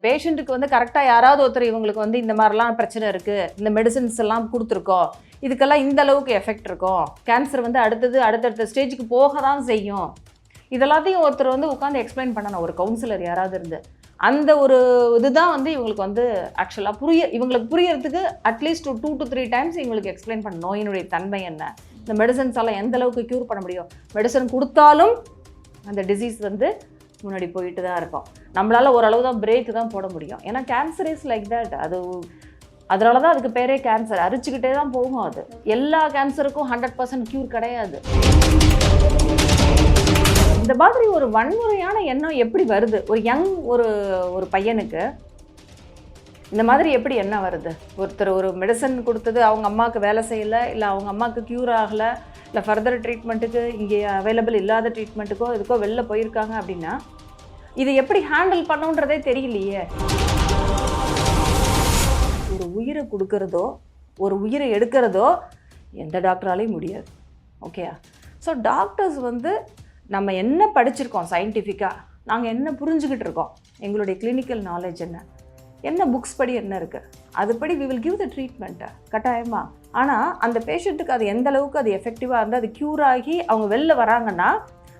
பேஷண்ட்டுக்கு வந்து கரெக்டாக யாராவது ஒருத்தர் இவங்களுக்கு வந்து இந்த மாதிரிலாம் பிரச்சனை இருக்குது, இந்த மெடிசின்ஸ் எல்லாம் கொடுத்துருக்கோம், இதுக்கெல்லாம் இந்த அளவுக்கு எஃபெக்ட் இருக்கும், கேன்சர் வந்து அடுத்தடுத்த ஸ்டேஜுக்கு போக தான் செய்யும், இதெல்லாத்தையும் ஒருத்தர் வந்து உட்காந்து எக்ஸ்பிளைன் பண்ணணும், ஒரு கவுன்சிலர் யாராவது இருந்து. அந்த ஒரு இதுதான் வந்து இவங்களுக்கு வந்து ஆக்சுவலாக இவங்களுக்கு புரியறதுக்கு அட்லீஸ்ட் ஒரு 2 to 3 டைம்ஸ் இவங்களுக்கு எக்ஸ்பிளைன் பண்ணணும் நோயினுடைய தன்மை என்ன, இந்த மெடிசன்ஸ் எல்லாம் எந்த அளவுக்கு க்யூர் பண்ண முடியும். மெடிசன் கொடுத்தாலும் அந்த டிசீஸ் வந்து முன்னாடி போயிட்டு தான் இருக்கும். நம்மளால் ஓரளவு தான் பிரேக் தான் போட முடியும். ஏன்னா கேன்சர் இஸ் லைக் தட். அதனால தான் அதுக்கு பேரே கேன்சர். அரிச்சுக்கிட்டே தான் போகும். அது எல்லா கேன்சருக்கும் 100% க்யூர் கிடையாது. இந்த மாதிரி ஒரு வன்முறையான எண்ணம் எப்படி வருது ஒரு யங் ஒரு பையனுக்கு? இந்த மாதிரி எப்படி என்ன வருது? ஒருத்தர் ஒரு மெடிசன் கொடுத்தது அவங்க அம்மாவுக்கு வேலை செய்யலை, இல்லை அவங்க அம்மாவுக்கு க்யூர் ஆகலை, இல்லை ஃபர்தர் ட்ரீட்மெண்ட்டுக்கு இங்கே அவைலபிள் இல்லாத ட்ரீட்மெண்ட்டுக்கோ இதுக்கோ வெளில போயிருக்காங்க அப்படின்னா இது எப்படி ஹேண்டில் பண்ணுன்றதே தெரியலையே. ஒரு உயிரை கொடுக்கறதோ ஒரு உயிரை எடுக்கிறதோ எந்த டாக்டராலையும் முடியாது. ஓகேயா? ஸோ டாக்டர்ஸ் வந்து நம்ம என்ன படிச்சிருக்கோம் சயின்டிஃபிக்காக, நாங்கள் என்ன புரிஞ்சுக்கிட்டு இருக்கோம், எங்களுடைய கிளினிக்கல் நாலேஜ் என்ன புக்ஸ் படி என்ன இருக்குது, அதுபடி வி வில் கிவ் த ட்ரீட்மெண்ட்டை கட்டாயமாக. ஆனால் அந்த பேஷண்ட்டுக்கு அது எந்த அளவுக்கு அது எஃபெக்டிவாக இருந்தால் அது க்யூர் ஆகி அவங்க வெளில வராங்கன்னா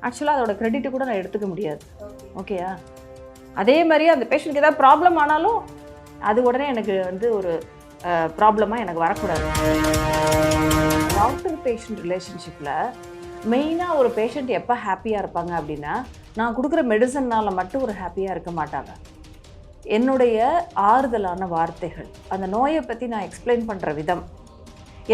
ஆக்சுவலாக அதோட க்ரெடிட்டு கூட நான் எடுத்துக்க முடியாது. ஓகேயா? அதே மாதிரி அந்த பேஷண்ட்டுக்கு ஏதாவது ப்ராப்ளம் ஆனாலும் அது உடனே எனக்கு வந்து ஒரு ப்ராப்ளமாக எனக்கு வரக்கூடாது. டாக்டர் பேஷண்ட் ரிலேஷன்ஷிப்பில் மெயினாக ஒரு பேஷண்ட் எப்போ ஹாப்பியாக இருப்பாங்க அப்படின்னா, நான் கொடுக்குற மெடிசன்னால் மட்டும் ஒரு ஹாப்பியாக இருக்க மாட்டாங்க. என்னுடைய ஆறுதலான வார்த்தைகள், அந்த நோயை பற்றி நான் எக்ஸ்பிளைன் பண்ணுற விதம்,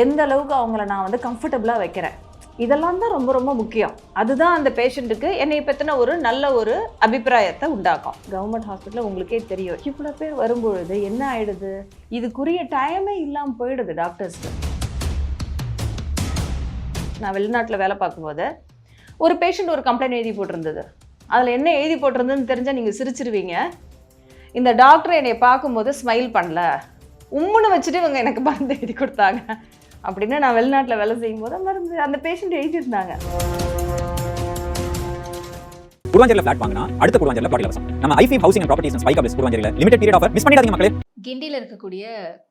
எந்த அளவுக்கு அவங்கள நான் வந்து கம்ஃபர்டபுளாக வைக்கிறேன், இதெல்லாம் தான் ரொம்ப ரொம்ப முக்கியம். அதுதான் அந்த பேஷண்ட்டுக்கு என்னை பற்றின ஒரு நல்ல ஒரு அபிப்பிராயத்தை உண்டாக்கும். கவர்மெண்ட் ஹாஸ்பிட்டலில் உங்களுக்கே தெரியும், இவ்வளோ பேர் வரும்பொழுது என்ன ஆகிடுது, இதுக்குரிய டைமே இல்லாமல் போயிடுது டாக்டர்ஸ்க்கு. நான் வெளிநாட்டில் வேலை பார்க்கும்போது ஒரு பேஷண்ட் ஒரு கம்ப்ளைண்ட் எழுதி போட்டிருந்தது. அதில் என்ன எழுதி போட்டிருந்ததுன்னு தெரிஞ்சால் நீங்கள் சிரிச்சிருவீங்க. இந்த டாக்டர் என்னை பார்க்கும்போது ஸ்மைல் பண்ணல, உம்முன்னு வச்சுட்டு இவங்க எனக்கு மருந்து எழுதி கொடுத்தாங்க அப்படின்னு நான் வெளிநாட்டில் வேலை செய்யும்போது மருந்து அந்த பேஷண்ட் எழுதியிருந்தாங்க. குருவாஞ்சேரியில் ஃபிளாட் வாங்கினா அடுத்த குருவாஞ்சேரியில் பிளாட் இலவசம். நம்ம ஐஃபி housing and properties spike office குருவாஞ்சேரியில் லிமிடெட் பீரியட் ஆஃபர் மிஸ் பண்ணிடாதீங்க மக்களே. கிண்டியில் இருக்கக்கூடிய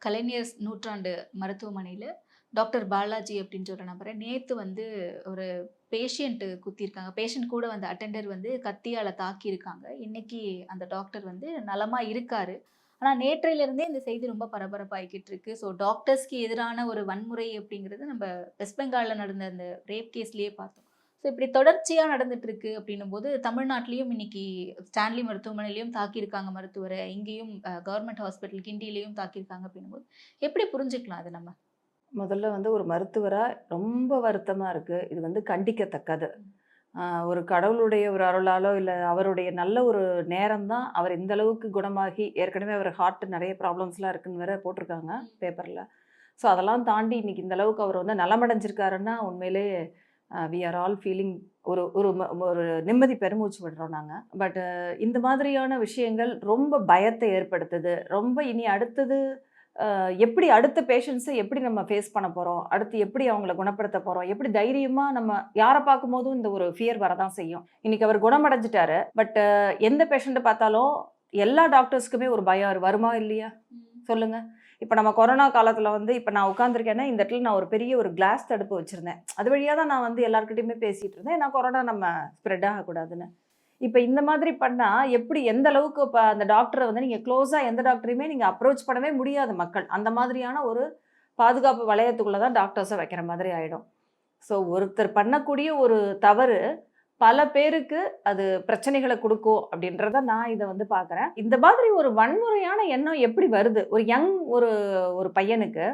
கலைஞர் நூற்றாண்டு மருத்துவமனையில் டாக்டர் பாலாஜி அப்படின்ற ஒரு நபரை நேற்று வந்து ஒரு பேஷண்ட்டு குத்திருக்காங்க. பேஷண்ட் கூட வந்து அட்டெண்டர் வந்து கத்தியால் தாக்கியிருக்காங்க. இன்னைக்கு அந்த டாக்டர் வந்து நலமாக இருக்காரு. ஆனால் நேற்றையிலேருந்தே இந்த செய்தி ரொம்ப பரபரப்பாகிக்கிட்டு இருக்கு. ஸோ டாக்டர்ஸ்க்கு எதிரான ஒரு வன்முறை அப்படிங்கிறது நம்ம வெஸ்ட் பெங்காலில் நடந்த அந்த ரேப் கேஸ்லேயே பார்த்தோம். ஸோ இப்படி தொடர்ச்சியாக நடந்துட்டு இருக்கு அப்படின்னும் போது தமிழ்நாட்டிலையும் இன்னைக்கு ஸ்டான்லி மருத்துவமனையிலையும் தாக்கியிருக்காங்க மருத்துவரை, இங்கேயும் கவர்மெண்ட் ஹாஸ்பிட்டல் கிண்டியிலையும் தாக்கியிருக்காங்க அப்படின்னும் போது எப்படி புரிஞ்சுக்கலாம் அது? நம்ம முதல்ல வந்து ஒரு மருத்துவராக ரொம்ப வருத்தமாக இருக்குது. இது வந்து கண்டிக்கத்தக்கது. ஒரு கடவுளுடைய ஒரு அருளாலோ இல்லை அவருடைய நல்ல ஒரு நேரம் தான் அவர் இந்த அளவுக்கு குணமாகி, ஏற்கனவே அவர் ஹார்ட் நிறைய ப்ராப்ளம்ஸ்லாம் இருக்குன்னு வேற போட்டிருக்காங்க பேப்பரில். ஸோ அதெல்லாம் தாண்டி இன்றைக்கி இந்த அளவுக்கு அவர் வந்து நலமடைஞ்சிருக்காருன்னா உண்மையிலே வி ஆர் ஆல் ஃபீலிங் ஒரு ஒரு ஒரு நிம்மதி பெருமூச்சு விடுறோம் நாங்கள். பட் இந்த மாதிரியான விஷயங்கள் ரொம்ப பயத்தை ஏற்படுத்துது. ரொம்ப இனி அடுத்தது எப்படி அடுத்த பேஷண்ட்ஸை எப்படி நம்ம ஃபேஸ் பண்ண போகிறோம், அடுத்து எப்படி அவங்கள குணப்படுத்த போகிறோம், எப்படி தைரியமாக நம்ம யாரை பார்க்கும்போதும் இந்த ஒரு ஃபியர் வரதான் செய்யும். இன்றைக்கி அவர் குணமடைஞ்சிட்டாரு. பட் எந்த பேஷண்ட்டை பார்த்தாலும் எல்லா டாக்டர்ஸ்க்குமே ஒரு பயம் வருமா இல்லையா சொல்லுங்கள். இப்போ நம்ம கொரோனா காலத்தில் வந்து இப்போ நான் உட்காந்துருக்கேன்னா இந்த இடத்துல நான் ஒரு பெரிய ஒரு கிளாஸ் தடுப்பு வச்சுருந்தேன். அது வழியாக தான் நான் வந்து எல்லாருக்கிட்டையுமே பேசிகிட்டு இருந்தேன், ஏன்னா கொரோனா நம்ம ஸ்ப்ரெட் ஆகக்கூடாதுன்னு. இப்போ இந்த மாதிரி பண்ணால் எப்படி எந்த அளவுக்கு இப்போ அந்த டாக்டரை வந்து நீங்கள் க்ளோஸாக எந்த டாக்டரையுமே நீங்கள் அப்ரோச் பண்ணவே முடியாது மக்கள். அந்த மாதிரியான ஒரு பாதுகாப்பு வளையத்துக்குள்ளே தான் டாக்டர்ஸை வைக்கிற மாதிரி ஆகிடும். ஸோ ஒருத்தர் பண்ணக்கூடிய ஒரு தவறு பல பேருக்கு அது பிரச்சனைகளை கொடுக்கும் அப்படின்றத நான் இதை வந்து பார்க்குறேன். இந்த மாதிரி ஒரு வன்முறையான எண்ணம் எப்படி வருது ஒரு யங் ஒரு பையனுக்கு?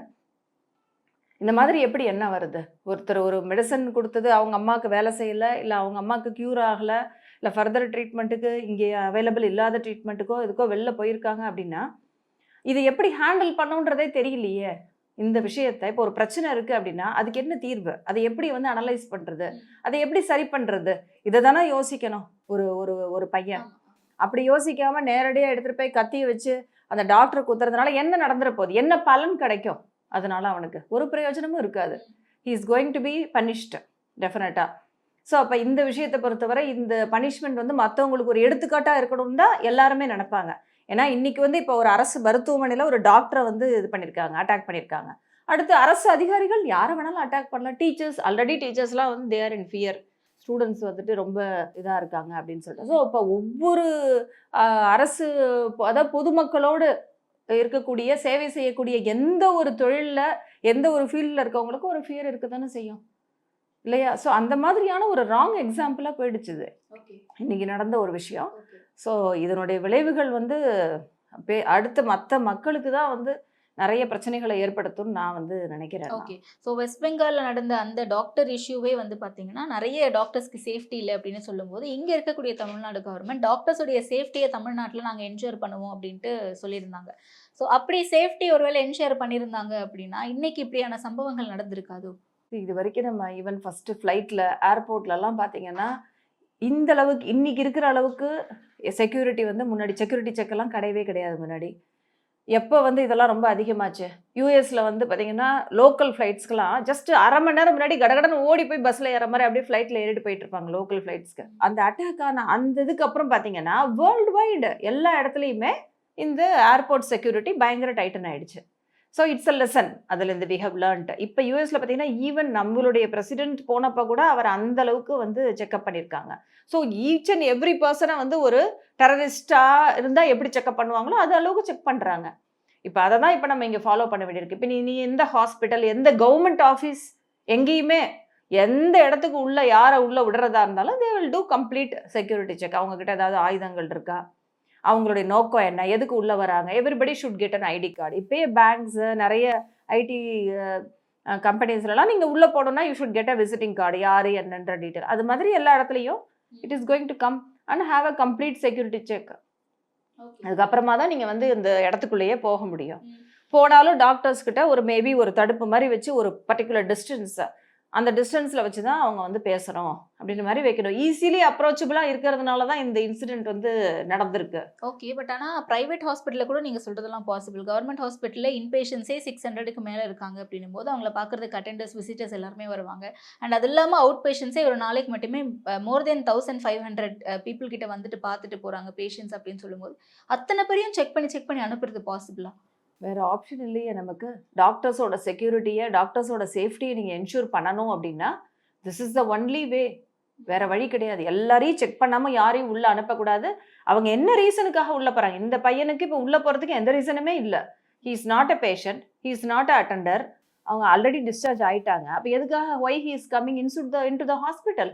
இந்த மாதிரி எப்படி என்ன வருது? ஒருத்தர் ஒரு மெடிசன் கொடுத்தது அவங்க அம்மாவுக்கு வேலை செய்யலை, இல்லை அவங்க அம்மாவுக்கு க்யூர் ஆகலை, இல்லை ஃபர்தர் ட்ரீட்மெண்ட்டுக்கு இங்கே அவைலபிள் இல்லாத ட்ரீட்மெண்ட்டுக்கோ இதுக்கோ வெளில போயிருக்காங்க அப்படின்னா இது எப்படி ஹேண்டில் பண்ணுன்றதே தெரியலையே. இந்த விஷயத்தை இப்போ ஒரு பிரச்சனை இருக்குது அப்படின்னா அதுக்கு என்ன தீர்வு, அதை எப்படி வந்து அனலைஸ் பண்ணுறது, அதை எப்படி சரி பண்ணுறது, இதை தானே யோசிக்கணும் ஒரு ஒரு ஒரு பையன். அப்படி யோசிக்காமல் நேரடியாக எடுத்துகிட்டு போய் கத்தியை வச்சு அந்த டாக்டரை குத்துறதுனால என்ன நடந்துட போகுது, என்ன பலன் கிடைக்கும்? அதனால அவனுக்கு ஒரு பிரயோஜனமும் இருக்காது. He is going to be punished டெஃபினட்டாக. ஸோ அப்போ இந்த விஷயத்தை பொறுத்தவரை இந்த பனிஷ்மெண்ட் வந்து மற்றவங்களுக்கு ஒரு எடுத்துக்காட்டாக இருக்கணும்னு தான் எல்லாருமே நினைப்பாங்க. ஏன்னா இன்னைக்கு வந்து இப்போ ஒரு அரசு மருத்துவமனையில் ஒரு டாக்டரை வந்து இது பண்ணியிருக்காங்க, அட்டாக் பண்ணியிருக்காங்க. அடுத்து அரசு அதிகாரிகள் யாரை வேணாலும் அட்டாக் பண்ணலாம். டீச்சர்ஸ் ஆல்ரெடி டீச்சர்ஸ்லாம் வந்து தேர் இன் ஃபியர். ஸ்டூடெண்ட்ஸ் வந்துட்டு ரொம்ப இதாக இருக்காங்க அப்படின்னு சொல்லிட்டு. ஸோ இப்போ ஒவ்வொரு அரசு அதாவது பொதுமக்களோடு இருக்கக்கூடிய சேவை செய்யக்கூடிய எந்த ஒரு தொழிலில் எந்த ஒரு ஃபீல்டில் இருக்கவங்களுக்கும் ஒரு ஃபியர் இருக்க தானே செய்யும் இல்லையா? ஸோ அந்த மாதிரியான ஒரு ராங் எக்ஸாம்பிளாக போயிடுச்சு இது இன்னைக்கு நடந்த ஒரு விஷயம். ஸோ இதனுடைய விளைவுகள் வந்து அடுத்த மற்ற மக்களுக்கு தான் வந்து நிறைய பிரச்சனைகளை ஏற்படுத்தும்னு நான் வந்து நினைக்கிறேன். ஓகே. ஸோ வெஸ்ட் பெங்காலில் நடந்த அந்த டாக்டர் இஷ்யூவே வந்து பார்த்தீங்கன்னா நிறைய டாக்டர்ஸ்க்கு சேஃப்டி இல்லை அப்படின்னு சொல்லும்போது இங்கே இருக்கக்கூடிய தமிழ்நாடு கவர்மெண்ட் டாக்டர்ஸுடைய சேஃப்டியை தமிழ்நாட்டில் நாங்கள் என்ஷூர் பண்ணுவோம் அப்படின்ட்டு சொல்லியிருந்தாங்க. ஸோ அப்படி சேஃப்டி ஒருவேளை என்ஷூர் பண்ணியிருந்தாங்க அப்படின்னா இன்னைக்கு இப்படியான சம்பவங்கள் நடந்திருக்காது. இது வரைக்கும் நம்ம ஈவன் ஃபஸ்ட்டு ஃப்ளைட்டில் ஏர்போர்ட்லலாம் பார்த்தீங்கன்னா இந்த அளவுக்கு இன்னைக்கு இருக்கிற அளவுக்கு செக்யூரிட்டி வந்து முன்னாடி செக்யூரிட்டி செக்கெல்லாம் கிடையவே கிடையாது. முன்னாடி எப்போ வந்து இதெல்லாம் ரொம்ப அதிகமாச்சு, யூஎஸில் வந்து பார்த்தீங்கன்னா லோக்கல் ஃப்ளைட்ஸ்க்கெலாம் ஜஸ்ட் அரை மணி நேரம் முன்னாடி கடகடன்னு ஓடி போய் பஸ்ஸில் ஏற மாதிரி அப்படியே ஃப்ளைட்டில் ஏறிட்டு போயிட்டு இருப்பாங்க லோக்கல் ஃப்ளைட்ஸ்க்கு. அந்த அட்டாக்கான அந்த இதுக்கு அப்புறம் பார்த்தீங்கன்னா வேர்ல்டு வைடு எல்லா இடத்துலையுமே இந்த ஏர்போர்ட் செக்யூரிட்டி பயங்கர டைட்டன் ஆயிடுச்சு. ஸோ இட்ஸ் அ லெசன் அதுலேருந்து வி ஹவ் லேர்ன்ட். இப்போ யூஎஸில் பார்த்தீங்கன்னா ஈவன் நம்மளுடைய பிரசிடென்ட் போனப்போ கூட அவர் அந்த அளவுக்கு வந்து செக்அப் பண்ணியிருக்காங்க. ஸோ ஈச் அண்ட் எவ்ரி பர்சனை வந்து ஒரு டெரரிஸ்டாக இருந்தால் எப்படி செக்அப் பண்ணுவாங்களோ அது அளவுக்கு செக் பண்ணுறாங்க. இப்போ அதை தான் இப்போ நம்ம இங்கே ஃபாலோ பண்ண வேண்டியிருக்கு. இப்போ நீ எந்த ஹாஸ்பிட்டல் எந்த கவர்மெண்ட் ஆஃபீஸ் எங்கேயுமே எந்த இடத்துக்கு உள்ள யாரை உள்ளே விடுறதா இருந்தாலும் they will do complete security check. அவங்கக்கிட்ட ஏதாவது ஆயுதங்கள் இருக்கா, அவங்களுடைய நோக்கம் என்ன, எதுக்கு உள்ளே வராங்க, everybody should get an ID card. இப்போயே பேங்க்ஸு நிறைய ஐடி கம்பெனிஸ்லாம் நீங்கள் உள்ளே போடணும்னா you should get a visiting card, யார் என்னன்ற டீட்டெயில். அது மாதிரி எல்லா இடத்துலையும் it is going to come and have a complete security check. அதுக்கப்புறமா தான் நீங்கள் வந்து இந்த இடத்துக்குள்ளேயே போக முடியும். போனாலும் டாக்டர்ஸ் கிட்ட ஒரு மேபி ஒரு தடுப்பு மாதிரி வச்சு ஒரு பர்டிகுலர் டிஸ்டன்ஸ் அந்த டிஸ்டன்ஸில் வச்சு தான் அவங்க வந்து பேசணும் அப்படின்ற மாதிரி வைக்கணும். ஈஸிலி அப்ரோச்சபிளாக இருக்கிறதுனால தான் இந்த இன்சிடென்ட் வந்து நடந்திருக்கு. ஓகே. பட் ஆனால் ப்ரைவேட் ஹாஸ்பிட்டலில் கூட நீங்கள் சொல்கிறதெல்லாம் பாசிபிள். கவர்மெண்ட் ஹாஸ்பிட்டலில் இன்பேஷன்ஸே 600க்கு மேலே இருக்காங்க அப்படின்னும் போது அவங்கள பார்க்குறதுக்கு அட்டெண்டர்ஸ் விசிட்டர்ஸ் எல்லாருமே வருவாங்க. அண்ட் அது இல்லாமல் அவுட் பேஷன்ஸே ஒரு நாளைக்கு மட்டுமே மோர் தென் 1500 பீப்புள் கிட்ட வந்துட்டு பார்த்துட்டு போகிறாங்க பேஷண்ட்ஸ் அப்படின்னு சொல்லும்போது அத்தனை பேரையும் செக் பண்ணி அனுப்புறது பாசிபிளா? வேறு ஆப்ஷன் இல்லையே நமக்கு. டாக்டர்ஸோட செக்யூரிட்டியை டாக்டர்ஸோட சேஃப்டியை நீங்கள் என்ஷூர் பண்ணணும் அப்படின்னா this is the only way. வேறு வழி கிடையாது. எல்லாரையும் செக் பண்ணாமல் யாரையும் உள்ளே அனுப்பக்கூடாது. அவங்க என்ன ரீசனுக்காக உள்ளே போகிறாங்க, இந்த பையனுக்கு இப்போ உள்ளே போகிறதுக்கு எந்த ரீசனுமே இல்லை. He is not a patient, he is not a attender. அவங்க ஆல்ரெடி டிஸ்சார்ஜ் ஆகிட்டாங்க. அப்போ எதுக்காக Y he is coming into the hospital?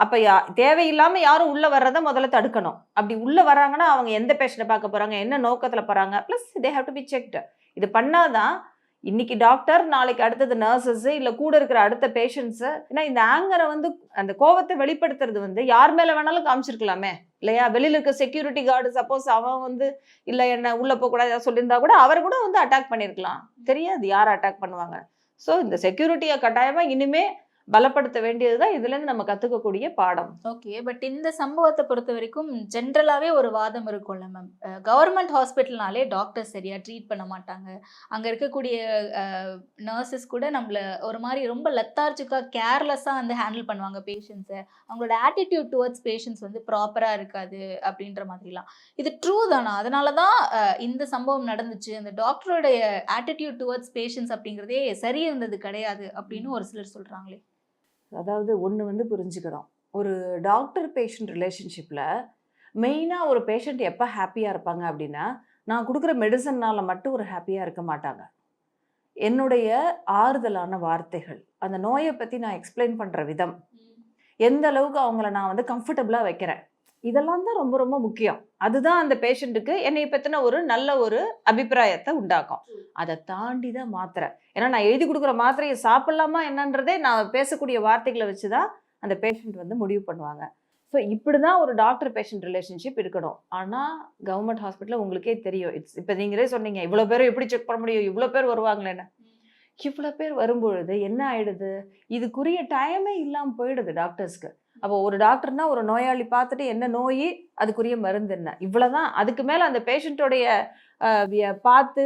அப்போ தேவையில்லாமல் யாரும் உள்ளே வர்றதை முதல்ல தடுக்கணும். அப்படி உள்ளே வராங்கன்னா அவங்க எந்த பேஷண்ட்டை பார்க்க போகிறாங்க, என்ன நோக்கத்தில் போகிறாங்க, plus they have to be checked. இது பண்ணாதான் இன்னைக்கு டாக்டர் நாளைக்கு அடுத்தது நர்சஸ்ஸு இல்லை கூட இருக்கிற அடுத்த பேஷண்ட்ஸு. ஏன்னா இந்த ஆங்கரை வந்து அந்த கோவத்தை வெளிப்படுத்துறது வந்து யார் மேலே வேணாலும் காமிச்சிருக்கலாமே இல்லையா? வெளியில் இருக்க செக்யூரிட்டி கார்டு சப்போஸ் அவன் வந்து இல்லை என்ன உள்ளே போகக்கூடாது சொல்லியிருந்தா கூட அவர் கூட வந்து அட்டாக் பண்ணியிருக்கலாம். தெரியாது யார் அட்டாக் பண்ணுவாங்க. ஸோ இந்த செக்யூரிட்டியை கட்டாயமாக இனிமே பலப்படுத்த வேண்டியது தான் இதுலேருந்து நம்ம கற்றுக்கக்கூடிய பாடம். ஓகே. பட் இந்த சம்பவத்தை பொறுத்த வரைக்கும் ஜென்ரலாகவே ஒரு வாதம் இருக்கும்ல மேம், கவர்மெண்ட் ஹாஸ்பிட்டல்னாலே டாக்டர்ஸ் சரியாக ட்ரீட் பண்ண மாட்டாங்க, அங்கே இருக்கக்கூடிய நர்சஸ் கூட நம்மளை ஒரு மாதிரி ரொம்ப லெத்தார்ஜிக்காக கேர்லெஸ்ஸாக வந்து ஹேண்டில் பண்ணுவாங்க பேஷண்ட்ஸை, அவங்களோட ஆட்டிடியூட் டுவர்ட்ஸ் பேஷண்ட்ஸ் வந்து ப்ராப்பராக இருக்காது அப்படின்ற மாதிரிலாம். இது ட்ரூ தானா? அதனால தான் இந்த சம்பவம் நடந்துச்சு, அந்த டாக்டருடைய ஆட்டிடியூட் டுவர்ட்ஸ் பேஷண்ட்ஸ் அப்படிங்கிறதே சரி இருந்தது கிடையாது அப்படின்னு ஒரு சிலர் சொல்கிறாங்களே. அதாவது ஒன்று வந்து புரிஞ்சுக்கணும், ஒரு டாக்டர் பேஷண்ட் ரிலேஷன்ஷிப்பில் மெயினாக ஒரு பேஷண்ட் எப்போ ஹாப்பியாக இருப்பாங்க அப்படின்னா நான் கொடுக்குற மெடிசன்னால் மட்டும் ஒரு ஹாப்பியாக இருக்க மாட்டாங்க. என்னுடைய ஆறுதலான வார்த்தைகள், அந்த நோயை பற்றி நான் எக்ஸ்பிளைன் பண்ணுற விதம், எந்த அளவுக்கு அவங்கள நான் வந்து கம்ஃபர்டபுளாக வைக்கிறேன், இதெல்லாம் தான் ரொம்ப ரொம்ப முக்கியம். அதுதான் அந்த பேஷண்ட்டுக்கு என்னை பற்றின ஒரு நல்ல ஒரு அபிப்பிராயத்தை உண்டாக்கும். அதை தாண்டி தான் மாத்திரை. ஏன்னா நான் எழுதி கொடுக்குற மாத்திரையை சாப்பிட்லாமா என்னன்றதே நான் பேசக்கூடிய வார்த்தைகளை வச்சு தான் அந்த பேஷண்ட் வந்து முடிவு பண்ணுவாங்க. ஸோ இப்படி தான் ஒரு டாக்டர் பேஷண்ட் ரிலேஷன்ஷிப் இருக்கணும். ஆனால் கவர்மெண்ட் ஹாஸ்பிட்டலில் உங்களுக்கே தெரியும், இப்போ நீங்களே சொன்னீங்க இவ்வளோ பேரும் எப்படி செக் பண்ண முடியும், இவ்வளோ பேர் வருவாங்களேன்னு. இவ்வளோ பேர் வரும்பொழுது என்ன ஆயிடுது, இதுக்குரிய டைமே இல்லாமல் போயிடுது டாக்டர்ஸ்க்கு. அப்போ ஒரு டாக்டர்னா ஒரு நோயாளி பார்த்துட்டு என்ன நோய், அதுக்குரிய மருந்து என்ன, இவ்வளோதான். அதுக்கு மேலே அந்த பேஷண்ட்டோடைய பார்த்து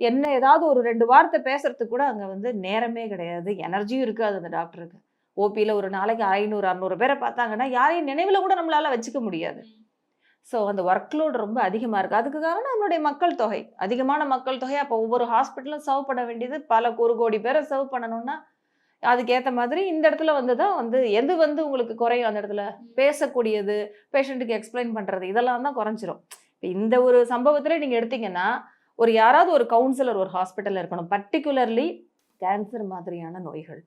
என்ன ஏதாவது ஒரு 2 வார்த்தை பேசுறதுக்கு கூட அங்கே வந்து நேரமே கிடையாது, எனர்ஜியும் இருக்காது அந்த டாக்டருக்கு. ஓபியில் ஒரு நாளைக்கு 500-600 பேரை பார்த்தாங்கன்னா யாரையும் நினைவில் கூட நம்மளால வச்சுக்க முடியாது. ஸோ அந்த ஒர்க் லோடு ரொம்ப அதிகமாக இருக்குது. அதுக்கு காரணம் நம்மளுடைய மக்கள் தொகை, அதிகமான மக்கள் தொகை. அப்போ ஒவ்வொரு ஹாஸ்பிட்டலும் சர்வ் பண்ண வேண்டியது பல 1 கோடி பேரை சர்வ் பண்ணணும்னா அதுக்கேற்ற மாதிரி இந்த இடத்துல வந்து தான் வந்து எது வந்து உங்களுக்கு குறையும், அந்த இடத்துல பேசக்கூடியது, பேஷண்ட்டுக்கு எக்ஸ்பிளைன் பண்ணுறது, இதெல்லாம் தான் குறைஞ்சிரும். இப்போ இந்த ஒரு சம்பவத்தில் நீங்கள் எடுத்தீங்கன்னா யாராவது ஒரு கவுன்சிலர் ஒரு ஹாஸ்பிட்டலில் இருக்கணும். பர்டிகுலர்லி கேன்சர் மாதிரியான நோய்கள்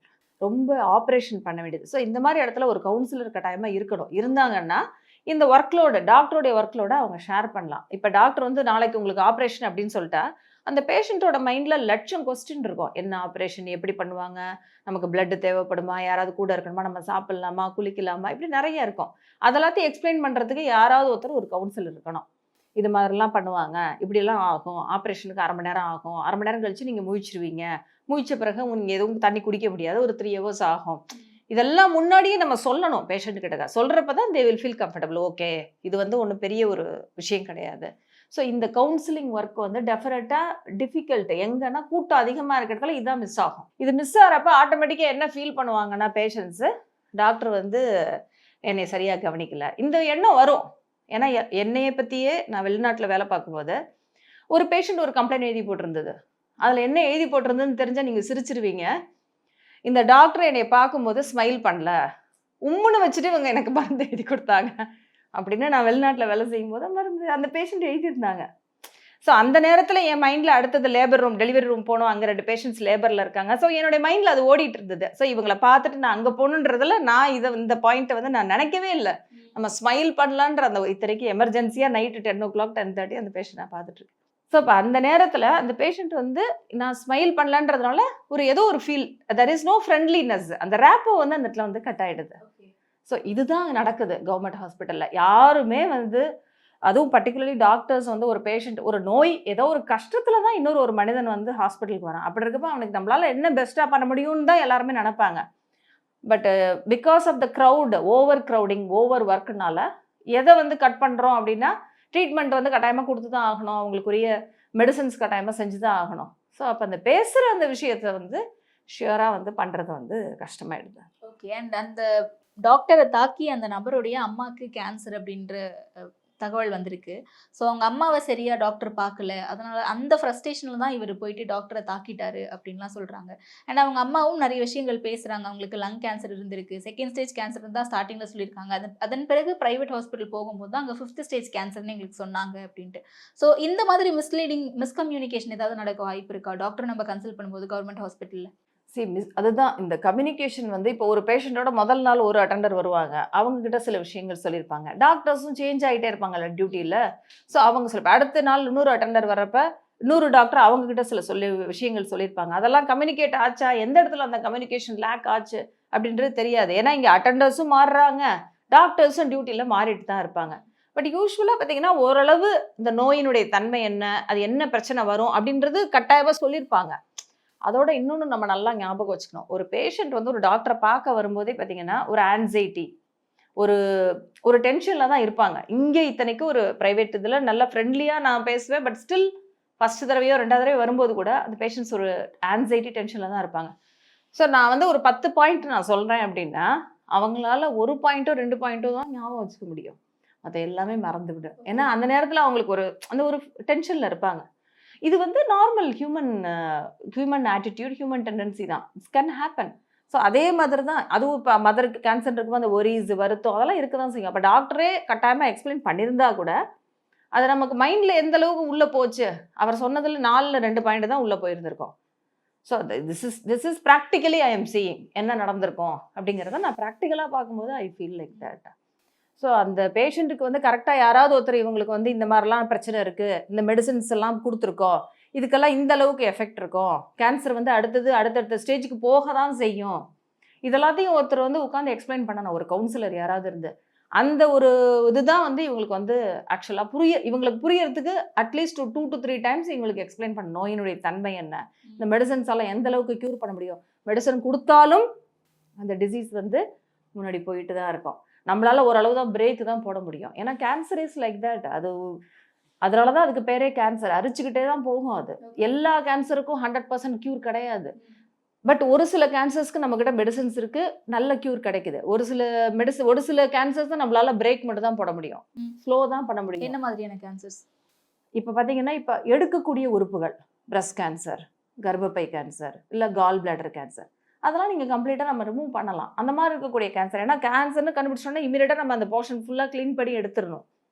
ரொம்ப ஆப்ரேஷன் பண்ண வேண்டியது. ஸோ இந்த மாதிரி இடத்துல ஒரு கவுன்சிலர் கட்டாயமாக இருக்கணும். இருந்தாங்கன்னா இந்த ஒர்க்லோடு, டாக்டருடைய ஒர்க்லோட அவங்க ஷேர் பண்ணலாம். இப்போ டாக்டர் வந்து நாளைக்கு உங்களுக்கு ஆப்ரேஷன் அப்படின்னு சொல்லிட்டா அந்த பேஷண்ட்டோட மைண்டில் லட்சம் கொஸ்டின் இருக்கும். என்ன ஆப்ரேஷன், எப்படி பண்ணுவாங்க, நமக்கு பிளட்டு தேவைப்படுமா, யாராவது கூட இருக்கணுமா, நம்ம சாப்பிட்லாமா, குளிக்கலாமா, இப்படி நிறைய இருக்கும். அதெல்லாத்தையும் எக்ஸ்பிளைன் பண்ணுறதுக்கு யாராவது ஒருத்தர் ஒரு கவுன்சிலர் இருக்கணும். இது மாதிரிலாம் பண்ணுவாங்க, இப்படிலாம் ஆகும், ஆப்ரேஷனுக்கு 1/2 மணி நேரம் ஆகும், 1/2 மணி நேரம் கழிச்சு நீங்கள் முழிச்சிருவீங்க, முழிச்ச பிறகு நீங்கள் எதுவும் தண்ணி குடிக்க முடியாது, ஒரு 3 hours ஆகும். இதெல்லாம் முன்னாடியே நம்ம சொல்லணும் பேஷண்ட் கிட்ட. சொல்கிறப்ப தான் they will feel comfortable. Okay, இது வந்து ஒன்றும் பெரிய ஒரு விஷயம் கிடையாது. ஸோ இந்த கவுன்சிலிங் ஒர்க் வந்து டெஃபினட்டாக டிஃபிகல்ட். எங்கன்னா கூட்டம் அதிகமாக இருக்கிறதுல இதுதான் மிஸ் ஆகும். இது மிஸ் ஆகிறப்ப ஆட்டோமேட்டிக்காக என்ன ஃபீல் பண்ணுவாங்கன்னா பேஷண்ட்ஸு, டாக்டர் வந்து என்னை சரியாக கவனிக்கல, இந்த எண்ணம் வரும். ஏன்னா என்னையை பற்றியே நான் வெளிநாட்டில் வேலை பார்க்கும்போது ஒரு பேஷண்ட் ஒரு கம்ப்ளைண்ட் எழுதி போட்டிருந்தது. அதில் என்ன எழுதி போட்டிருந்ததுன்னு தெரிஞ்சால் நீங்கள் சிரிச்சிருவீங்க. இந்த டாக்டர் என்னை பார்க்கும்போது ஸ்மைல் பண்ணல, உம்முன்னு வச்சுட்டு இவங்க எனக்கு மருந்து எழுதி கொடுத்தாங்க அப்படின்னு நான் வெளிநாட்டில் வேலை செய்யும்போது மருந்து அந்த பேஷண்ட் எழுதியிருந்தாங்க. ஸோ அந்த நேரத்தில் என் மைண்டில் அடுத்தது லேபர் ரூம், டெலிவரி ரூம் போகணும், அங்கே 2 பேஷண்ட்ஸ் லேபரில் இருக்காங்க. ஸோ என்னுடைய மைண்டில் அது ஓடிட்டு இருந்தது. ஸோ இவங்களை பார்த்துட்டு நான் அங்கே போகணுன்றதில் நான் இந்த பாயிண்ட்டை வந்து நான் நினைக்கவே இல்லை. நம்ம ஸ்மைல் பண்ணலான்ற அந்த இத்தனைக்கு எமர்ஜென்சியாக நைட்டு 10 o'clock 10:30 அந்த பேஷண்ட் நான் பார்த்துட்ருக்கேன். ஸோ இப்போ அந்த நேரத்தில் அந்த பேஷண்ட் வந்து நான் ஸ்மைல் பண்ணலான்றதுனால ஏதோ ஒரு feel, there is no friendliness, அந்த ரேப்போ வந்து அந்த இடத்துல வந்து கட் ஆகிடுது. ஸோ இதுதான் நடக்குது கவர்மெண்ட் ஹாஸ்பிட்டலில். யாருமே வந்து, அதுவும் பர்டிகுலர்லி டாக்டர்ஸ் வந்து ஒரு பேஷண்ட் ஒரு நோய் ஏதோ ஒரு கஷ்டத்தில் தான் இன்னொரு மனிதன் வந்து ஹாஸ்பிட்டலுக்கு வரான். அப்படி இருக்கப்போ அவனுக்கு நம்மளால் என்ன பெஸ்ட்டாக பண்ண முடியும்னு தான் எல்லாருமே நினைப்பாங்க. But because of the crowd, over crowding, over ஒர்க்குனால எதை வந்து கட் பண்ணுறோம் அப்படின்னா ட்ரீட்மெண்ட் வந்து கட்டாயமாக கொடுத்து தான் ஆகணும், அவங்களுக்குரிய மெடிசன்ஸ் கட்டாயமாக செஞ்சு தான் ஆகணும். ஸோ அப்போ அந்த பேசுகிற அந்த விஷயத்தை வந்து ஷியராக வந்து பண்ணுறது வந்து கஷ்டமாயிடுது. ஓகே. அண்ட் அந்த டாக்டரை தாக்கி அந்த நபருடைய அம்மாவுக்கு கேன்சர் அப்படின்ற தகவல் வந்திருக்கு. ஸோ அவங்க அம்மாவை சரியாக டாக்டர் பார்க்கல, அதனால் அந்த ஃப்ரஸ்ட்ரேஷனில் தான் இவர் போயிட்டு டாக்டரை தாக்கிட்டாரு அப்படின்லாம் சொல்கிறாங்க. அண்ட் அவங்க அம்மாவும் நிறைய விஷயங்கள் பேசுகிறாங்க. அவங்களுக்கு லங் கேன்சர் இருந்திருக்கு, 2nd ஸ்டேஜ் கேன்சர் தான் ஸ்டார்டிங்கில் சொல்லியிருக்காங்க. அதன் பிறகு ப்ரைவேட் ஹாஸ்பிட்டல் போகும்போது தான் அங்கே 5th ஸ்டேஜ் கேன்சர்னு எங்களுக்கு சொன்னாங்க அப்படின்ட்டு. ஸோ இந்த மாதிரி மிஸ்கம்யூனிகேஷன் ஏதாவது நடக்க வாய்ப்பு இருக்கா டாக்டர் நம்ம கன்சல்ட் பண்ணும்போது கவர்மெண்ட் ஹாஸ்பிட்டலில்? அதுதான் இந்த கம்யூனிகேஷன் வந்து இப்போ ஒரு பேஷண்ட்டோட முதல் நாள் ஒரு அட்டெண்டர் வருவாங்க, அவங்ககிட்ட சில விஷயங்கள் சொல்லியிருப்பாங்க. டாக்டர்ஸும் சேஞ்ச் ஆகிட்டே இருப்பாங்கல்ல டியூட்டியில். ஸோ அவங்க சில அடுத்த நாள் இன்னொரு அட்டெண்டர் வர்றப்ப இன்னொரு டாக்டர் அவங்ககிட்ட சில விஷயங்கள் சொல்லியிருப்பாங்க. அதெல்லாம் கம்யூனிகேட் ஆச்சா, எந்த இடத்துல அந்த கம்யூனிகேஷன் லேக் ஆச்சு அப்படின்றது தெரியாது. ஏன்னா இங்கே அட்டெண்டர்ஸும் மாறுறாங்க, டாக்டர்ஸும் டியூட்டியில் மாறிட்டு தான் இருப்பாங்க. பட் யூஸ்வலாக பார்த்தீங்கன்னா ஓரளவு இந்த நோயினுடைய தன்மை என்ன, அது என்ன பிரச்சனை வரும் அப்படின்றது கட்டாயமாக சொல்லியிருப்பாங்க. அதோட இன்னொன்று நம்ம நல்லா ஞாபகம் வச்சுக்கணும், ஒரு பேஷண்ட் வந்து ஒரு டாக்டரை பார்க்க வரும்போதே பார்த்தீங்கன்னா ஒரு ஆன்சைட்டி, ஒரு டென்ஷனில் தான் இருப்பாங்க. இங்கே இத்தனைக்கும் ஒரு ப்ரைவேட் இதில் நல்லா ஃப்ரெண்ட்லியாக நான் பேசுவேன், பட் ஸ்டில் ஃபஸ்ட்டு தடவையோ 2வது தடவையோ வரும்போது கூட அந்த பேஷண்ட்ஸ் ஒரு ஆன்சைட்டி டென்ஷனில் தான் இருப்பாங்க. ஸோ நான் வந்து ஒரு 10 பாயிண்ட் நான் சொல்கிறேன் அப்படின்னா அவங்களால 1 பாயிண்ட்டோ 2 பாயிண்ட்டோ தான் ஞாபகம் வச்சுக்க முடியும், அதை எல்லாமே மறந்து விடும். ஏன்னா அந்த நேரத்தில் அவங்களுக்கு ஒரு டென்ஷனில் இருப்பாங்க. இது வந்து normal human attitude, human tendency தான், இட்ஸ் கேன் ஹேப்பன். ஸோ அதே மாதிரி தான் அதுவும் இப்போ மதருக்கு கேன்சர் இருக்கும்போது அந்த ஒரீஸ், வருத்தம் அதெல்லாம் இருக்க தான் செய்யும். அப்போ டாக்டரே கட்டாயமாக எக்ஸ்பிளைன் பண்ணியிருந்தா கூட அது நமக்கு மைண்டில் எந்த அளவுக்கு உள்ளே போச்சு, அவர் சொன்னதில் 4ல் 2 பாயிண்ட் தான் உள்ளே போயிருந்திருக்கோம். So this is practically I am seeing, என்ன நடந்திருக்கும் அப்படிங்கிறத நான் ப்ராக்டிக்கலாக பார்க்கும்போது I feel like that. So அந்த பேஷண்ட்டுக்கு வந்து கரெக்டாக யாராவது ஒருத்தர் இவங்களுக்கு வந்து இந்த மாதிரிலாம் பிரச்சனை இருக்குது, இந்த மெடிசின்ஸ் எல்லாம் கொடுத்துருக்கோம், இதுக்கெல்லாம் இந்த அளவுக்கு எஃபெக்ட் இருக்கும், கேன்சர் வந்து அடுத்தடுத்த ஸ்டேஜுக்கு போக தான் செய்யும், இதெல்லாத்தையும் ஒருத்தர் வந்து உட்காந்து எக்ஸ்பிளைன் பண்ணணும், ஒரு கவுன்சிலர் யாராவது இருந்து. அந்த இதுதான் வந்து இவங்களுக்கு வந்து ஆக்சுவலாக இவங்களுக்கு புரியறதுக்கு அட்லீஸ்ட் 2 to 3 times இவங்களுக்கு எக்ஸ்பிளைன் பண்ண நோயினுடைய தன்மை என்ன, இந்த மெடிசன்ஸ் எல்லாம் எந்த அளவுக்கு க்யூர் பண்ண முடியும், மெடிசன் கொடுத்தாலும் அந்த டிசீஸ் வந்து முன்னாடி போயிட்டு தான் இருக்கும். நம்மளால ஓரளவு தான் பிரேக் தான் போட முடியும். ஏன்னா கேன்சர் இஸ் லைக் தட். அதனால தான் அதுக்கு பேரே கேன்சர். அரிச்சுக்கிட்டே தான் போகும். அது எல்லா கேன்சருக்கும் 100% க்யூர் கிடையாது. பட் ஒரு சில கேன்சர்ஸ்க்கு நம்மக்கிட்ட மெடிசன்ஸ் இருக்குது, நல்ல க்யூர் கிடைக்குது. ஒரு சில கேன்சர்ஸ் தான் நம்மளால பிரேக் மட்டும் தான் போட முடியும், ஸ்லோ தான் பண்ண முடியும். என்ன மாதிரியான கேன்சர்ஸ்? இப்போ பார்த்தீங்கன்னா, இப்போ எடுக்கக்கூடிய உறுப்புகள், பிரஸ்ட் கேன்சர், கர்ப்பப்பை கேன்சர், இல்லை கால் பிளாடர் கேன்சர், அதெல்லாம் நீங்கள் கம்ப்ளீட்டாக நம்ம ரிமூவ் பண்ணலாம். அந்த மாதிரி இருக்கக்கூடிய கேன்சர், ஏன்னா கேன்சர்னு கண்டுபிடிச்சோன்னா இமீடியட்டாக நம்ம அந்த போர்ஷன் ஃபுல்லாக க்ளீன் பண்ணி எடுத்துடணும்.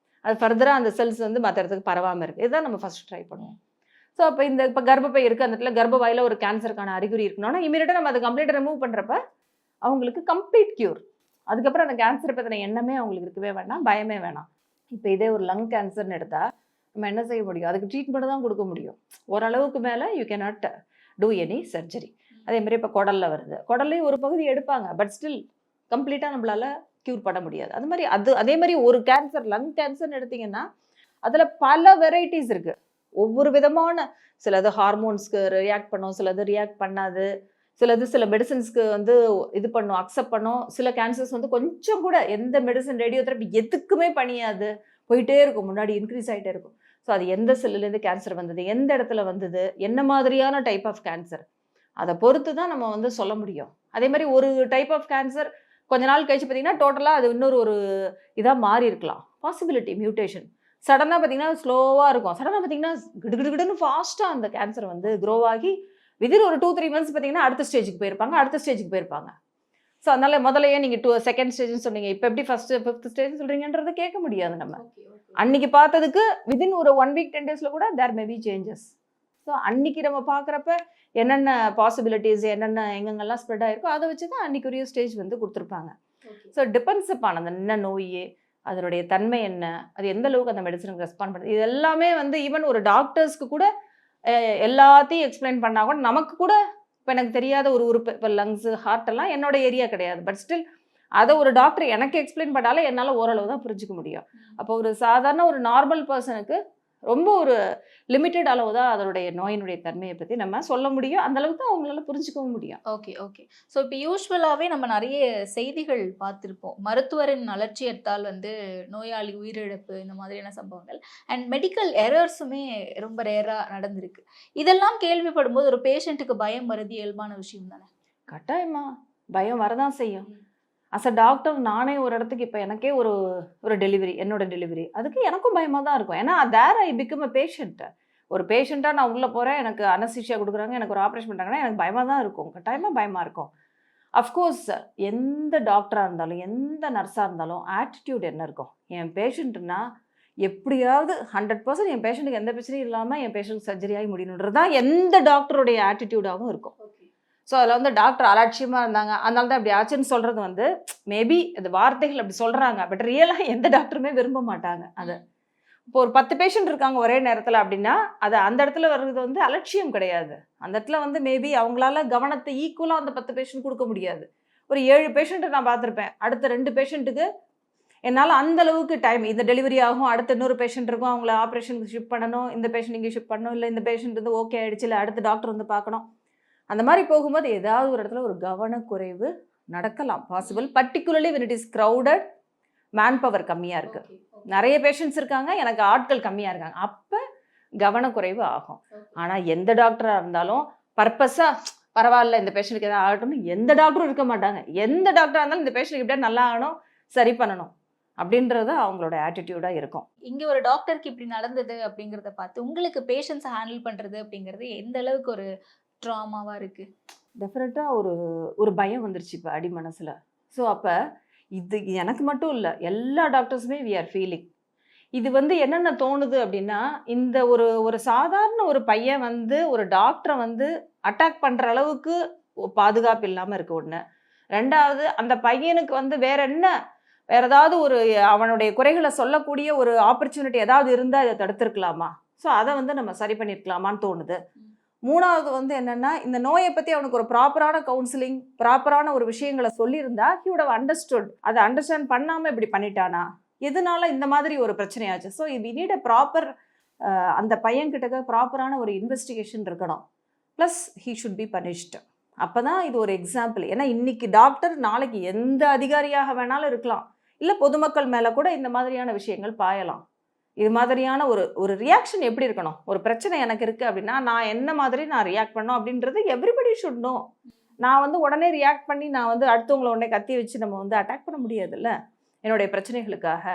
அது ஃபர்தராக அந்த செல்ஸ் வந்து மற்ற இடத்துக்கு பரவாமல் இருக்குது. இதுதான் நம்ம ஃபஸ்ட் ட்ரை பண்ணுவோம். ஸோ அப்போ இப்போ கர்ப்பப்பை இருக்குது, அந்த இடத்துல கர்ப்பவாயில் ஒரு கேன்சருக்கான அறிகுறி இருக்கணும்னா இமீடியட்டாக நம்ம அதை கம்ப்ளீட்டாக ரிமூவ் பண்ணுறப்ப அவங்களுக்கு கம்ப்ளீட் க்யூர். அதுக்கப்புறம் அந்த கேன்சரை பற்றின எண்ணமே அவங்களுக்கு இருக்கவே வேண்டாம், பயமே வேணாம். இப்போ இதே ஒரு லங் கேன்சர்னு எடுத்தால் நம்ம என்ன செய்ய முடியும்? அதுக்கு ட்ரீட்மெண்ட் தான் கொடுக்க முடியும். ஓரளவுக்கு மேலே you cannot do any surgery. அதே மாதிரி இப்போ குடலில் வருது, குடல்லையும் ஒரு பகுதி எடுப்பாங்க, பட் ஸ்டில் கம்ப்ளீட்டாக நம்மளால் க்யூர் பண்ண முடியாது. அது மாதிரி அதே மாதிரி ஒரு கேன்சர், லங் கேன்சர்னு எடுத்திங்கன்னா அதில் பல வெரைட்டிஸ் இருக்குது. ஒவ்வொரு விதமான, சிலது ஹார்மோன்ஸ்க்கு ரியாக்ட் பண்ணும், சிலது ரியாக்ட் பண்ணாது, சில மெடிசன்ஸ்க்கு வந்து இது பண்ணும், அக்செப்ட் பண்ணும். சில கேன்சர்ஸ் வந்து கொஞ்சம் கூட எந்த மெடிசன், ரேடியோதெரப்பி எதுக்குமே பண்ணியாது, போயிட்டே இருக்கும், முன்னாடி இன்க்ரீஸ் ஆகிட்டே இருக்கும். ஸோ அது எந்த செல்லுலேருந்து கேன்சர் வந்தது, எந்த இடத்துல வந்தது, என்ன மாதிரியான டைப் ஆஃப் கேன்சர், அதை பொறுத்து தான் நம்ம வந்து சொல்ல முடியும். அதே மாதிரி ஒரு டைப் ஆஃப் கேன்சர் கொஞ்ச நாள் கழிச்சு பார்த்தீங்கன்னா டோட்டலாக அது இன்னொரு ஒரு இதாக மாறி இருக்கலாம், பாசிபிலிட்டி, மியூட்டேஷன். சடனாக பார்த்தீங்கன்னா ஸ்லோவாக இருக்கும், சடனாக பார்த்தீங்கன்னா கிடுகிடுன்னு ஃபாஸ்ட்டாக அந்த கேன்சர் வந்து க்ரோ ஆகி விதின் ஒரு 2-3 months பார்த்தீங்கன்னா அடுத்த ஸ்டேஜுக்கு போயிருப்பாங்க. ஸோ அதனால முதலையே நீங்கள் செகண்ட் ஸ்டேஜ்னு சொன்னீங்க, இப்போ எப்படி ஃபஸ்ட்டு 5th ஸ்டேஜ் சொல்கிறீங்கன்றதை கேட்க முடியாது. நம்ம அன்னைக்கு பார்த்ததுக்கு விதின் ஒரு 1 week 10 days கூட தேர் மே பி சேஞ்சஸ். ஸோ அன்னைக்கு நம்ம பார்க்குறப்ப என்னென்ன பாசிபிலிட்டிஸ், என்னென்ன எங்கெங்கெல்லாம் ஸ்ப்ரெட் ஆகிருக்கோ அதை வச்சு தான் அன்றைக்குரிய ஸ்டேஜ் வந்து கொடுத்துருப்பாங்க. ஸோ டிபெண்ட்ஸ் அப்பான் அந்த என்ன நோய், அதனுடைய தன்மை என்ன, அது எந்த அளவுக்கு அந்த மெடிசனுக்கு ரெஸ்பாண்ட் பண்ணுது, இது எல்லாமே வந்து ஈவன் ஒரு டாக்டர்ஸ்க்கு கூட எல்லாத்தையும் எக்ஸ்பிளைன் பண்ணால் கூட நமக்கு கூட இப்போ எனக்கு தெரியாத ஒரு உறுப்பு, இப்போ லங்ஸு, ஹார்ட் எல்லாம் என்னோட ஏரியா கிடையாது, பட் ஸ்டில் அதை ஒரு டாக்டர் எனக்கு எக்ஸ்பிளைன் பண்ணாலே என்னால் ஓரளவு தான் புரிஞ்சிக்க முடியும். அப்போ ஒரு சாதாரண ஒரு நார்மல் பர்சனுக்கு ரொம்ப ஒரு லிமிட்டட் அளவு தான் அதனுடைய நோயினுடைய தன்மையை பற்றி நம்ம சொல்ல முடியும், அந்த அளவுக்கு தான் அவங்களால புரிஞ்சுக்கவும் முடியும். ஓகே. ஸோ இப்போ யூஸ்வலாகவே நம்ம நிறைய செய்திகள் பார்த்துருப்போம், மருத்துவரின் அலட்சியத்தால் வந்து நோயாளி உயிரிழப்பு, இந்த மாதிரியான சம்பவங்கள் அண்ட் மெடிக்கல் எரர்ஸுமே ரொம்ப ரேராக நடந்திருக்கு. இதெல்லாம் கேள்விப்படும் போது ஒரு பேஷண்ட்டுக்கு பயம் வருது இயல்பான விஷயம் தானே? கட்டாயமா பயம் வரதான் செய்யும். அஸ் அ டாக்டர் நானே ஒரு இடத்துக்கு இப்போ எனக்கே ஒரு டெலிவரி, என்னோட டெலிவரி, அதுக்கு எனக்கும் பயமாக தான் இருக்கும். ஏன்னா தேர் ஐ பிகம் அ பேஷண்ட். ஒரு பேஷண்ட்டாக நான் உள்ளே போகிறேன், எனக்கு அனஸ்தீசியா கொடுக்குறாங்க, எனக்கு ஒரு ஆப்ரேஷன் பண்ணுறாங்கன்னா எனக்கு பயமாக தான் இருக்கும், கட்டாயமாக பயமாக இருக்கும். அஃப்கோர்ஸ் எந்த டாக்டராக இருந்தாலும் எந்த நர்ஸாக இருந்தாலும் ஆட்டிடியூட் என்ன இருக்கும், என் பேஷண்ட்டுனா எப்படியாவது 100% என் பேஷண்ட்டுக்கு எந்த பிரச்சனையும் இல்லாமல் என் பேஷண்ட் சர்ஜரி ஆகி முடியணுன்றது தான் எந்த டாக்டருடைய ஆட்டிடியூடாகவும் இருக்கும். ஸோ அதில் வந்து டாக்டர் அலட்சியமாக இருந்தாங்க, அதனால தான் அப்படி ஆச்சுன்னு சொல்கிறது வந்து மேபி அது வார்த்தைகள் அப்படி சொல்கிறாங்க, பட் ரியலாக எந்த டாக்டருமே விரும்ப மாட்டாங்க அதை. இப்போ ஒரு 10 பேஷண்ட் இருக்காங்க ஒரே நேரத்தில் அப்படின்னா அது அந்த இடத்துல வர்றது வந்து அலட்சியம் கிடையாது. அந்த இடத்துல வந்து மேபி அவங்களால கவனத்தை ஈக்குவலாக அந்த 10 பேஷண்ட் கொடுக்க முடியாது. ஒரு 7 பேஷண்ட்டை நான் பார்த்துருப்பேன், அடுத்த 2 பேஷண்ட்டுக்கு என்னால் அந்த அளவுக்கு டைம், இந்த டெலிவரி ஆகும், அடுத்த இன்னொரு பேஷண்ட் இருக்கும், அவங்கள ஆப்ரேஷனுக்கு ஷிஃப்ட் பண்ணணும், இந்த பேஷண்ட் இங்கே ஷிஃப்ட் பண்ணணும், இல்லை இந்த பேஷண்ட் வந்து ஓகே ஆகிடுச்சு, இல்லை அடுத்த டாக்டர் வந்து பார்க்கணும். அந்த மாதிரி போகும்போது ஏதாவது ஒரு இடத்துல ஒரு கவனக்குறைவு நடக்கலாம், possible. Particularly when it is crowded, man power கம்மியாக இருக்குது, நிறைய பேஷண்ட்ஸ் இருக்காங்க, எனக்கு ஆட்கள் கம்மியாக இருக்காங்க, அப்போ கவனக்குறைவு ஆகும். ஆனால் எந்த டாக்டராக இருந்தாலும் பர்பஸாக பரவாயில்ல இந்த பேஷண்ட்டுக்கு எதாவது ஆகட்டும்னு எந்த டாக்டரும் இருக்க மாட்டாங்க. எந்த டாக்டராக இருந்தாலும் இந்த பேஷண்ட்டுக்கு எப்படியா நல்லா ஆகணும், சரி பண்ணணும் அப்படின்றது அவங்களோட ஆட்டிடியூடாக இருக்கும். இங்கே ஒரு டாக்டருக்கு இப்படி நடந்தது அப்படிங்கிறத பார்த்து உங்களுக்கு பேஷண்ட்ஸை ஹேண்டில் பண்ணுறது அப்படிங்கிறது எந்த அளவுக்கு ஒரு ட்ராமாவாக இருக்குது? டெஃபினட்டாக ஒரு பயம் வந்துருச்சு இப்போ அடி மனசில். ஸோ அப்போ இது எனக்கு மட்டும் இல்லை, எல்லா டாக்டர்ஸுமே வி ஆர் ஃபீலிங். இது வந்து என்னென்ன தோணுது அப்படின்னா, இந்த ஒரு சாதாரண ஒரு பையன் வந்து ஒரு டாக்டரை வந்து அட்டாக் பண்ணுற அளவுக்கு பாதுகாப்பு இல்லாமல் இருக்கு ஒன்று. ரெண்டாவது, அந்த பையனுக்கு வந்து வேற ஏதாவது ஒரு அவனுடைய குறைகளை சொல்லக்கூடிய ஒரு ஆப்பர்ச்சுனிட்டி ஏதாவது இருந்தால் இதை தடுத்துருக்கலாமா, ஸோ அதை வந்து நம்ம சரி பண்ணியிருக்கலாமான்னு தோணுது. மூணாவது வந்து என்னென்னா, இந்த நோயை பற்றி அவனுக்கு ஒரு ப்ராப்பரான கவுன்சிலிங், ப்ராப்பரான ஒரு விஷயங்களை சொல்லியிருந்தா ஹி வுட் ஹவ் அண்டர்ஸ்டுட். அதை அண்டர்ஸ்டாண்ட் பண்ணாமல் இப்படி பண்ணிட்டானா, எதனால இந்த மாதிரி ஒரு பிரச்சனையாச்சு. So we need a proper, அந்த பையன்கிட்ட ப்ராப்பரான ஒரு இன்வெஸ்டிகேஷன் இருக்கணும். Plus he should be punished. அப்போ தான் இது ஒரு எக்ஸாம்பிள். ஏன்னா இன்னைக்கு டாக்டர் நாளைக்கு எந்த அதிகாரியாக வேணாலும் இருக்கலாம், இல்லை பொதுமக்கள் மேலே கூட இந்த மாதிரியான விஷயங்கள் பாயலாம். இது மாதிரியான ஒரு ரியாக்ஷன் எப்படி இருக்கணும், ஒரு பிரச்சனை எனக்கு இருக்குது அப்படின்னா நான் என்ன மாதிரி நான் ரியாக்ட் பண்ணணும் அப்படின்றது எவ்ரிபடி ஷுட் நோ. நான் வந்து உடனே ரியாக்ட் பண்ணி நான் வந்து அடுத்தவங்கள உடனே கத்தி வச்சு நம்ம வந்து அட்டாக் பண்ண முடியாதுல்ல என்னுடைய பிரச்சனைகளுக்காக.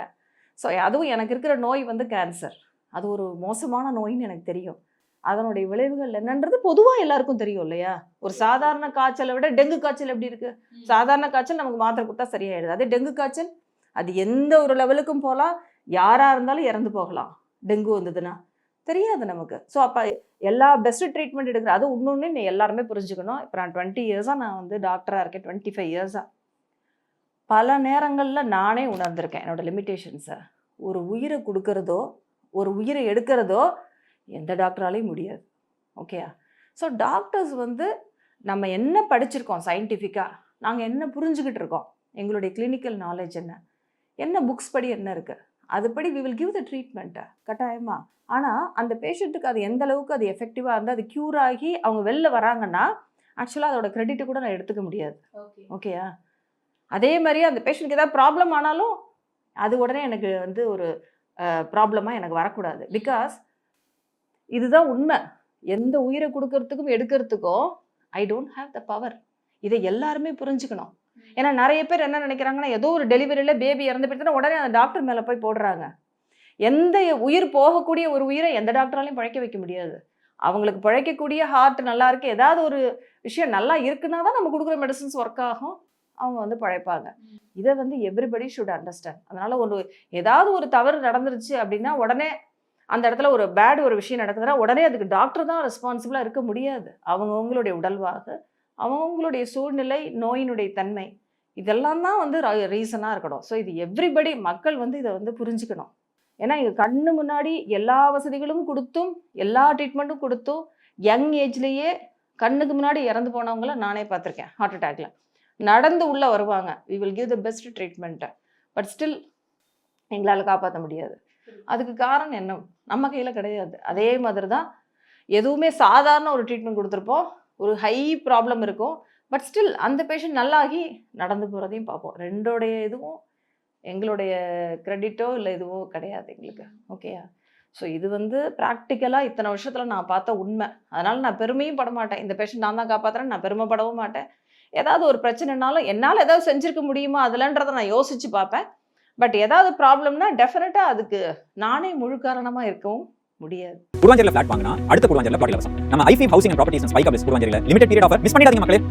ஸோ அதுவும் எனக்கு இருக்கிற நோய் வந்து கேன்சர். அது ஒரு மோசமான நோயின்னு எனக்கு தெரியும். அதனுடைய விளைவுகள் என்னன்றது பொதுவாக எல்லாருக்கும் தெரியும் இல்லையா? ஒரு சாதாரண காய்ச்சலை விட டெங்கு காய்ச்சல் எப்படி இருக்கு? சாதாரண காய்ச்சல் நமக்கு மாத்திரை கொடுத்தா சரியாயிடுது. அதே டெங்கு காய்ச்சல் அது எந்த ஒரு லெவலுக்கும் போகலாம், யாராக இருந்தாலும் இறந்து போகலாம். டெங்கு வந்ததுன்னா தெரியாது நமக்கு. ஸோ அப்போ எல்லா பெஸ்ட் ட்ரீட்மெண்ட் எடுக்கிற அது இன்னொன்று எல்லாருமே புரிஞ்சுக்கணும். இப்போ நான் 20 இயர்ஸாக நான் வந்து டாக்டராக இருக்கேன், 25 இயர்ஸாக. பல நேரங்களில் நானே உணர்ந்திருக்கேன் என்னோட லிமிட்டேஷன்ஸை. ஒரு உயிரை கொடுக்கறதோ ஒரு உயிரை எடுக்கிறதோ எந்த டாக்டராலையும் முடியாது. ஓகேயா? ஸோ டாக்டர்ஸ் வந்து நம்ம என்ன படிச்சிருக்கோம் சயின்டிஃபிக்காக, நாங்கள் என்ன புரிஞ்சுக்கிட்டு இருக்கோம், எங்களுடைய கிளினிக்கல் நாலேஜ் என்ன புக்ஸ் படி என்ன இருக்குது, அதுபடி வி வில் கிவ் த ட்ரீட்மெண்ட்டை கட்டாயமாக. ஆனால் அந்த பேஷண்ட்டுக்கு அது எந்த அளவுக்கு அது எஃபெக்டிவாக இருந்தால் அது க்யூர் ஆகி அவங்க வெளில வராங்கன்னா ஆக்சுவலாக அதோட கிரெடிட்டை கூட நான் எடுத்துக்க முடியாது. ஓகேயா? அதே மாதிரி அந்த பேஷண்ட்டுக்கு ஏதாவது ப்ராப்ளம் ஆனாலும் அது உடனே எனக்கு வந்து ஒரு ப்ராப்ளமாக எனக்கு வரக்கூடாது. பிகாஸ் இதுதான் உண்மை. எந்த உயிரை கொடுக்கறதுக்கும் எடுக்கிறதுக்கும் I don't have the power. இதை எல்லாருமே புரிஞ்சுக்கணும். ஏன்னா நிறைய பேர் என்ன நினைக்கிறாங்கன்னா, ஏதோ ஒரு டெலிவரியில் பேபி இறந்து போயிட்டுனா உடனே அந்த டாக்டர் மேலே போய் போடுறாங்க. எந்த உயிர் போகக்கூடிய ஒரு உயிரை எந்த டாக்டராலையும் பிழைக்க வைக்க முடியாது. அவங்களுக்கு பிழைக்கக்கூடிய ஹார்ட் நல்லா இருக்கு, ஏதாவது ஒரு விஷயம் நல்லா இருக்குன்னா தான் நம்ம கொடுக்குற மெடிசன்ஸ் ஒர்க் ஆகும், அவங்க வந்து பிழைப்பாங்க. இதை வந்து எவ்ரிபடி ஷுட் அண்டர்ஸ்டாண்ட். அதனால ஏதாவது ஒரு தவறு நடந்துருச்சு அப்படின்னா உடனே அந்த இடத்துல ஒரு பேட் ஒரு விஷயம் நடக்குதுன்னா உடனே அதுக்கு டாக்டர் தான் ரெஸ்பான்சிபிளாக இருக்க முடியாது. அவங்கவுங்களுடைய உடல்வாகு, அவங்கவுங்களுடைய சூழ்நிலை, நோயினுடைய தன்மை, இதெல்லாம் தான் வந்து ரீசனாக இருக்கணும். ஸோ இது எவ்ரிபடி மக்கள் வந்து இதை வந்து புரிஞ்சுக்கணும். ஏன்னா இங்கே கண்ணு முன்னாடி எல்லா வசதிகளும் கொடுத்தும் எல்லா ட்ரீட்மெண்ட்டும் கொடுத்தும் யங் ஏஜ்லேயே கண்ணுக்கு முன்னாடி இறந்து போனவங்கள நானே பார்த்துருக்கேன். ஹார்ட் அட்டாக்ல நடந்து உள்ளே வருவாங்க. We will give the best ட்ரீட்மெண்ட்டை, பட் ஸ்டில் எங்களால் காப்பாற்ற முடியாது. அதுக்கு காரணம் என்ன? நம்ம கையில் கிடையாது. அதே மாதிரி தான் எதுவுமே சாதாரண ஒரு ட்ரீட்மெண்ட் கொடுத்துருப்போம், ஒரு ஹை ப்ராப்ளம் இருக்கும், பட் ஸ்டில் அந்த பேஷண்ட் நல்லாகி நடந்து போகிறதையும் பார்ப்போம். ரெண்டோடைய இதுவும் எங்களுடைய கிரெடிட்டோ இல்லை இதுவோ கிடையாது எங்களுக்கு. ஓகேயா? ஸோ இது வந்து ப்ராக்டிக்கலாக இத்தனை வருஷத்தில் நான் பார்த்த உண்மை. அதனால் நான் பெருமையும் பட மாட்டேன். இந்த பேஷண்ட் நான் தான் காப்பாற்றுறேன், நான் பெருமைப்படவும் மாட்டேன். ஏதாவது ஒரு பிரச்சனைனாலும் என்னால் ஏதாவது செஞ்சுருக்க முடியுமா அதில்ன்றதை நான் யோசித்து பார்ப்பேன். பட் ஏதாவது ப்ராப்ளம்னா டெஃபினட்டாக அதுக்கு நானே முழு காரணமாக இருக்கவும் முடியாது. குருவாஞ்சேரியில் ஃபிளாட் வாங்கினா அடுத்த குருவாஞ்சேரியில் பிளாட் இலவசம். நம்ம i5 housing and properties spike அப்ஸ் குருவாஞ்சேரியில் லிமிடெட் பீரியட் ஆஃபர் மிஸ் பண்ணிடாதீங்க மக்களே.